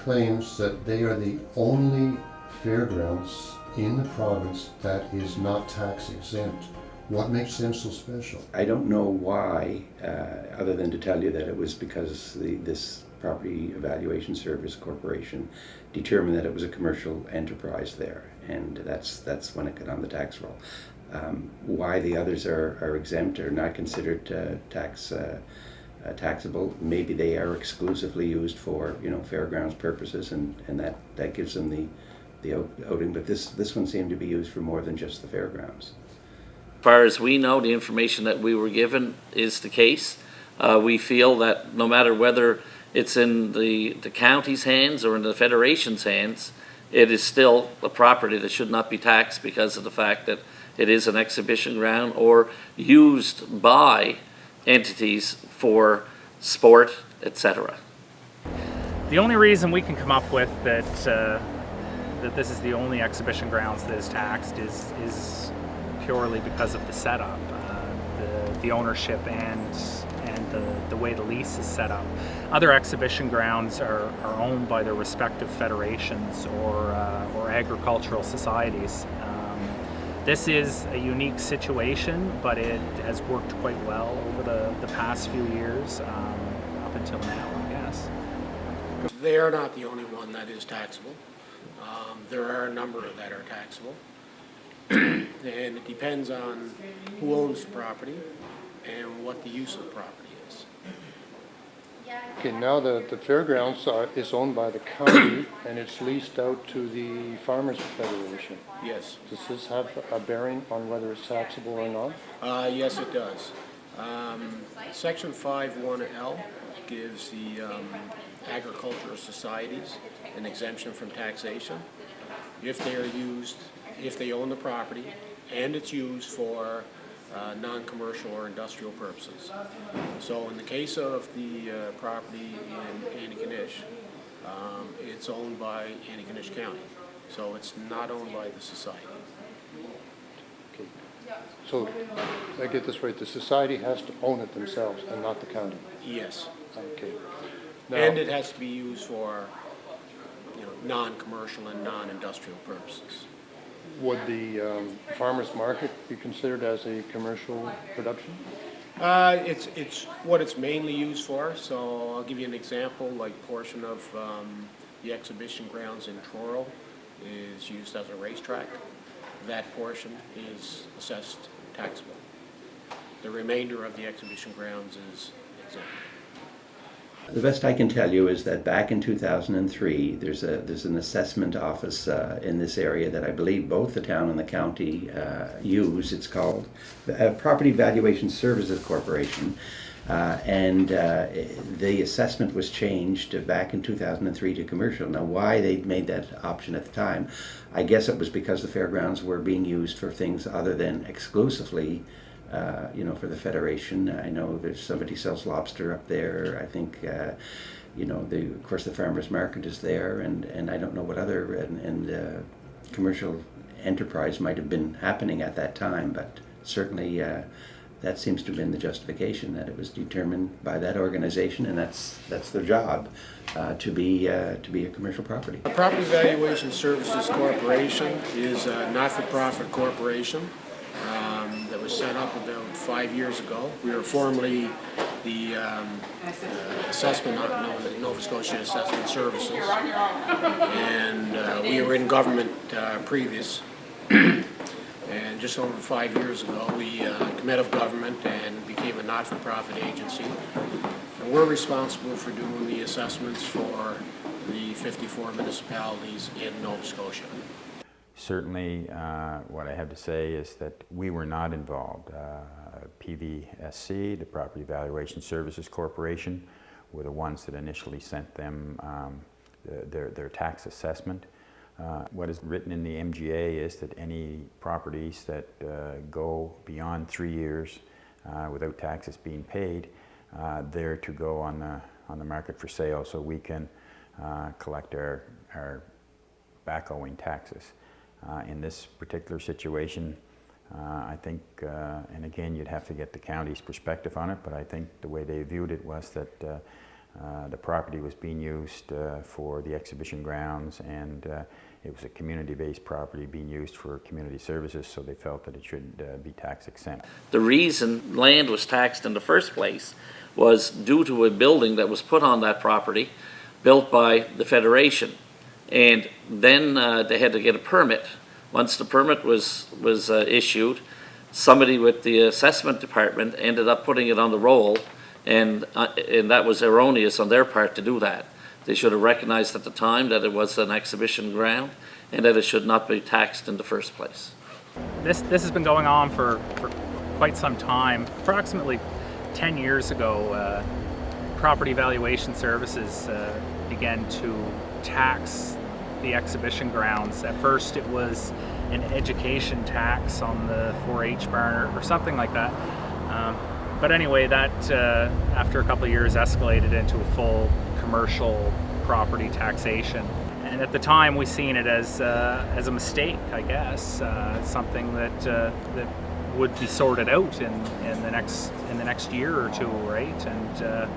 claims that they are the only fairgrounds in the province that is not tax exempt. What makes them so special? I don't know why, other than to tell you that it was because this Property Evaluation Service Corporation determined that it was a commercial enterprise there, and that's when it got on the tax roll. Why the others are exempt or not considered taxable? Maybe they are exclusively used for fairgrounds purposes, and that gives them the outing. But this one seemed to be used for more than just the fairgrounds. As far as we know, the information that we were given is the case. We feel that no matter whether it's in the county's hands or in the federation's hands, it is still a property that should not be taxed because of the fact that it is an exhibition ground or used by entities for sport, etc. The only reason we can come up with that this is the only exhibition grounds that is taxed is purely because of the setup, the ownership and the way the lease is set up. Other exhibition grounds are owned by their respective federations or agricultural societies. This is a unique situation, but it has worked quite well over the past few years, up until now, I guess. They are not the only one that is taxable. There are a number that are taxable. And it depends on who owns the property and what the use of the property is. Okay, now the fairgrounds is owned by the county and it's leased out to the Farmers Federation. Yes. Does this have a bearing on whether it's taxable or not? Yes, it does. Section 5(1)L gives the agricultural societies an exemption from taxation if they are used, if they own the property and it's used for non-commercial or industrial purposes. So in the case of the property in Antigonish, it's owned by Antigonish County. So it's not owned by the society. Okay. So, I get this right, the society has to own it themselves and not the county? Yes. Okay. Now, And it has to be used for non-commercial and non-industrial purposes. would the farmer's market be considered as a commercial production? It's what it's mainly used for. So I'll give you an example. Like portion of the exhibition grounds in Truro is used as a racetrack. That portion is assessed taxable. The remainder of the exhibition grounds is exempt. The best I can tell you is that back in 2003, there's an assessment office in this area that I believe both the town and the county use. It's called Property Valuation Services Corporation, and the assessment was changed back in 2003 to commercial. Now, why they made that option at the time, I guess it was because the fairgrounds were being used for things other than exclusively for the Federation. I know there's somebody sells lobster up there. I think, of course the farmers market is there, and I don't know what other and commercial enterprise might have been happening at that time, but certainly that seems to have been the justification, that it was determined by that organization, and that's their job to be a commercial property. The Property Valuation Services Corporation is a not-for-profit corporation that was set up about 5 years ago. We were formerly the assessment, not known as Nova Scotia Assessment Services, and we were in government previous. And just over 5 years ago, we came out of government and became a not-for-profit agency. And we're responsible for doing the assessments for the 54 municipalities in Nova Scotia. Certainly, what I have to say is that we were not involved. PVSC, the Property Valuation Services Corporation, were the ones that initially sent them their tax assessment. What is written in the MGA is that any properties that go beyond 3 years without taxes being paid, they're to go on the market for sale, so we can collect our back owing taxes. In this particular situation, I think, and again, you'd have to get the county's perspective on it, but I think the way they viewed it was that The property was being used for the exhibition grounds, and it was a community-based property being used for community services, so they felt that it should be tax exempt. The reason land was taxed in the first place was due to a building that was put on that property, built by the Federation. And then they had to get a permit. Once the permit was issued, somebody with the assessment department ended up putting it on the roll, and that was erroneous on their part to do that. They should have recognized at the time that it was an exhibition ground and that it should not be taxed in the first place. This has been going on for quite some time. Approximately 10 years ago, Property Valuation Services began to tax the exhibition grounds. At first it was an education tax on the 4-H barn or something like that. But anyway, that after a couple of years escalated into a full commercial property taxation. And at the time we seen it as a mistake, I guess, something that would be sorted out in the next year or two, right? And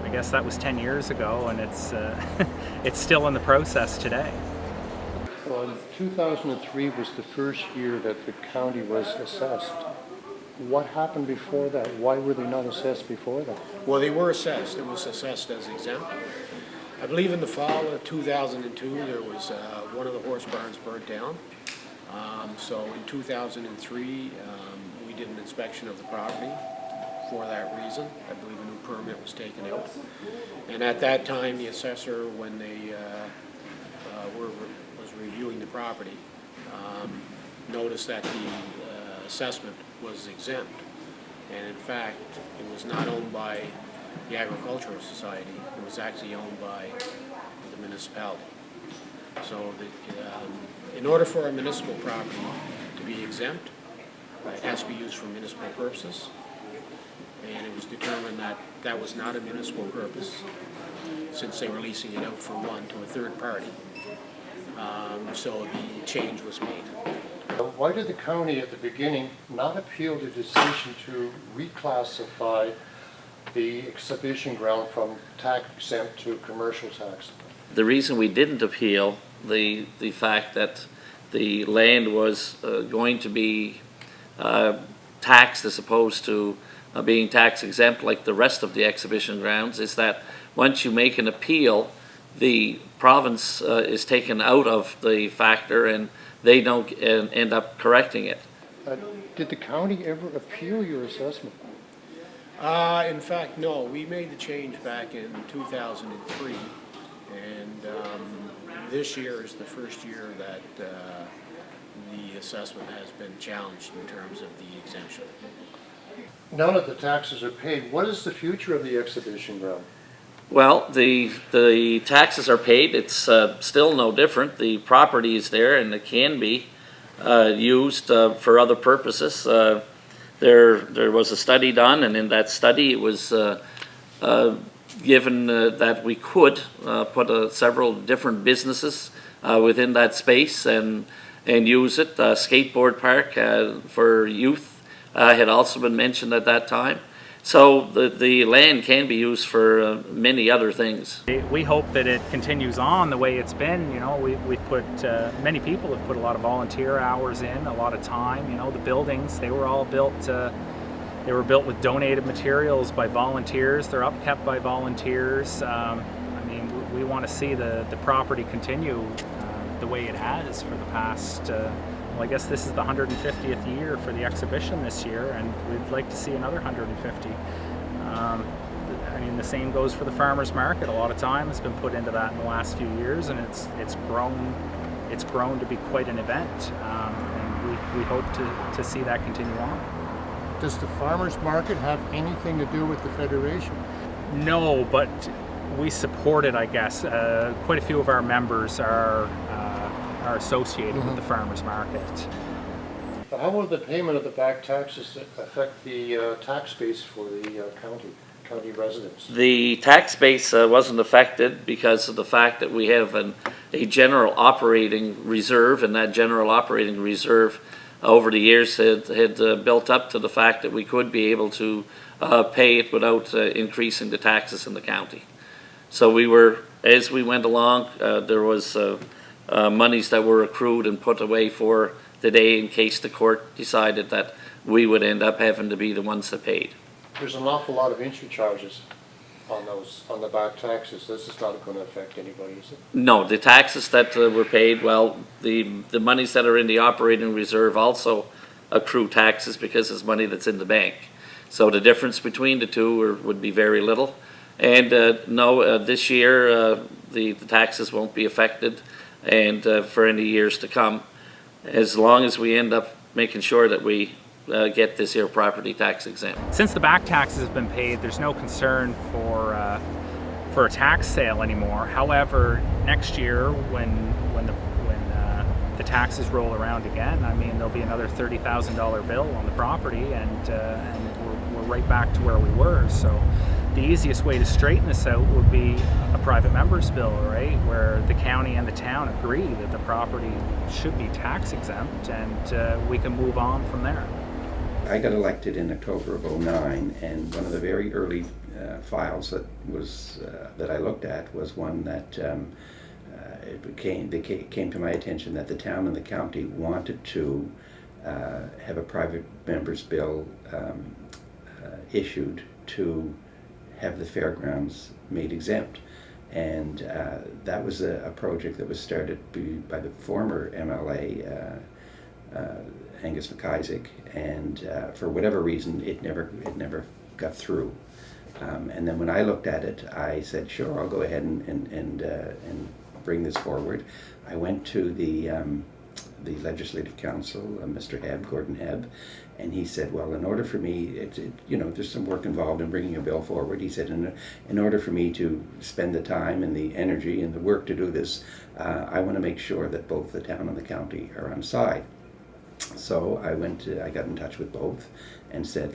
I guess that was 10 years ago, and it's still in the process today. Well, 2003 was the first year that the county was assessed. What happened before that? Why were they not assessed before that? Well, they were assessed. It was assessed as exempt. I believe in the fall of 2002, there was one of the horse barns burnt down. So in 2003, we did an inspection of the property for that reason. I believe a new permit was taken out. And at that time, the assessor, when they was reviewing the property, noticed that the assessment was exempt. And in fact, it was not owned by the Agricultural Society. It was actually owned by the municipality. So in order for a municipal property to be exempt, it has to be used for municipal purposes. And it was determined that that was not a municipal purpose, since they were leasing it out from one to a third party. So the change was made. Why did the county at the beginning not appeal the decision to reclassify the exhibition ground from tax exempt to commercial tax? The reason we didn't appeal the fact that the land was going to be taxed as opposed to being tax exempt like the rest of the exhibition grounds is that once you make an appeal, the province is taken out of the factor and they don't end up correcting it. Did the county ever appeal your assessment? In fact, no. We made the change back in 2003, and this year is the first year that the assessment has been challenged in terms of the exemption. Now that the taxes are paid, what is the future of the exhibition ground? Well, the taxes are paid. It's still no different. The property is there and it can be used for other purposes. There was a study done, and in that study it was given that we could put several different businesses within that space and use it. Skateboard park for youth had also been mentioned at that time. So the land can be used for many other things. We hope that it continues on the way it's been. You know, we've put, many people have put a lot of volunteer hours in, a lot of time. You know, the buildings, they were all built, they were built with donated materials by volunteers. They're upkept by volunteers. I mean, we want to see the property continue the way it has for the past, well, I guess this is the 150th year for the exhibition this year, and we'd like to see another 150. I mean, the same goes for the farmers market. A lot of time has been put into that in the last few years, and it's grown to be quite an event, and we hope to see that continue on. Does the farmers market have anything to do with the Federation? No, but we support it, I guess. Quite a few of our members are associated with the farmers market. How will the payment of the back taxes affect the tax base for the county residents? The tax base wasn't affected because of the fact that we have a general operating reserve, and that general operating reserve over the years had built up to the fact that we could be able to pay it without increasing the taxes in the county. So we were, as we went along, there was monies that were accrued and put away for the day in case the court decided that we would end up having to be the ones that paid. There's an awful lot of entry charges on the back taxes. This is not going to affect anybody, is it? No, the taxes that were paid, well, the monies that are in the operating reserve also accrue taxes because it's money that's in the bank. So the difference between the two would be very little. And no, this year the taxes won't be affected, and for any years to come, as long as we end up making sure that we get this here property tax exempt. Since the back taxes have been paid, there's no concern for a tax sale anymore. However, next year when the taxes roll around again, I mean, there'll be another $30,000 bill on the property, and we're right back to where we were. So the easiest way to straighten this out would be a private member's bill, right, where the county and the town agree that the property should be tax exempt, and we can move on from there. I got elected in October of '09, and one of the very early files that I looked at was one that it came to my attention that the town and the county wanted to have a private member's bill issued to have the fairgrounds made exempt. And that was a project that was started by the former MLA, Angus McIsaac, and for whatever reason it never got through. And then when I looked at it, I said, sure, I'll go ahead and bring this forward. I went to the Legislative Council, Mr. Gordon Hebb, and he said, well, in order for me, there's some work involved in bringing a bill forward. He said, in order for me to spend the time and the energy and the work to do this, I want to make sure that both the town and the county are on side. So I got in touch with both and said,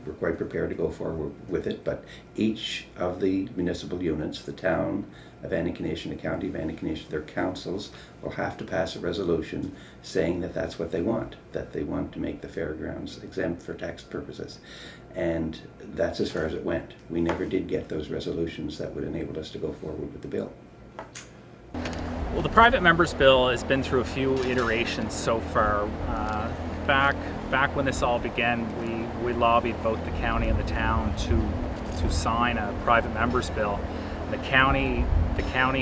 we're quite prepared to go forward with it, but each of the municipal units, the town of Antigonish and the county of Antigonish, their councils will have to pass a resolution saying that that's what they want, that they want to make the fairgrounds exempt for tax purposes. And that's as far as it went. We never did get those resolutions that would enable us to go forward with the bill. Well, the private members bill has been through a few iterations so far. Back when this all began, we lobbied both the county and the town to sign a private members bill. The county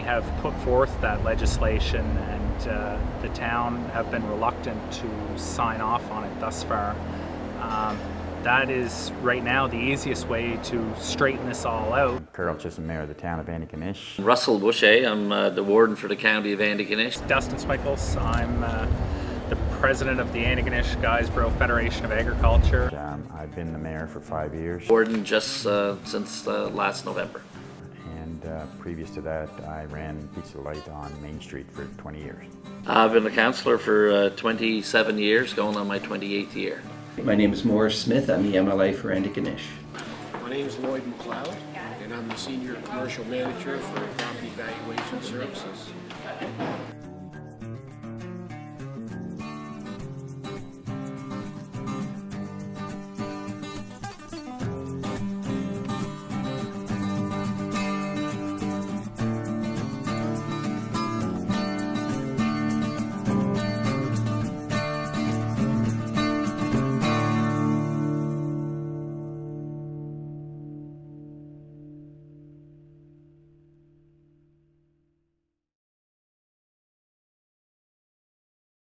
have put forth that legislation, and the town have been reluctant to sign off on it thus far. That is right now the easiest way to straighten this all out. Carol Chisholm, Mayor of the town of Antigonish. Russell Boucher, I'm the warden for the county of Antigonish. Dustin Smickles, I'm the president of the Antigonish Guysborough Federation of Agriculture. I've been the mayor for 5 years. Warden just since last November. And previous to that, I ran Pizza Light on Main Street for 20 years. I've been a councillor for 27 years, going on my 28th year. My name is Morris Smith. I'm the MLA for Antigonish. My name is Lloyd McLeod, and I'm the Senior Commercial Manager for Property Valuation Services.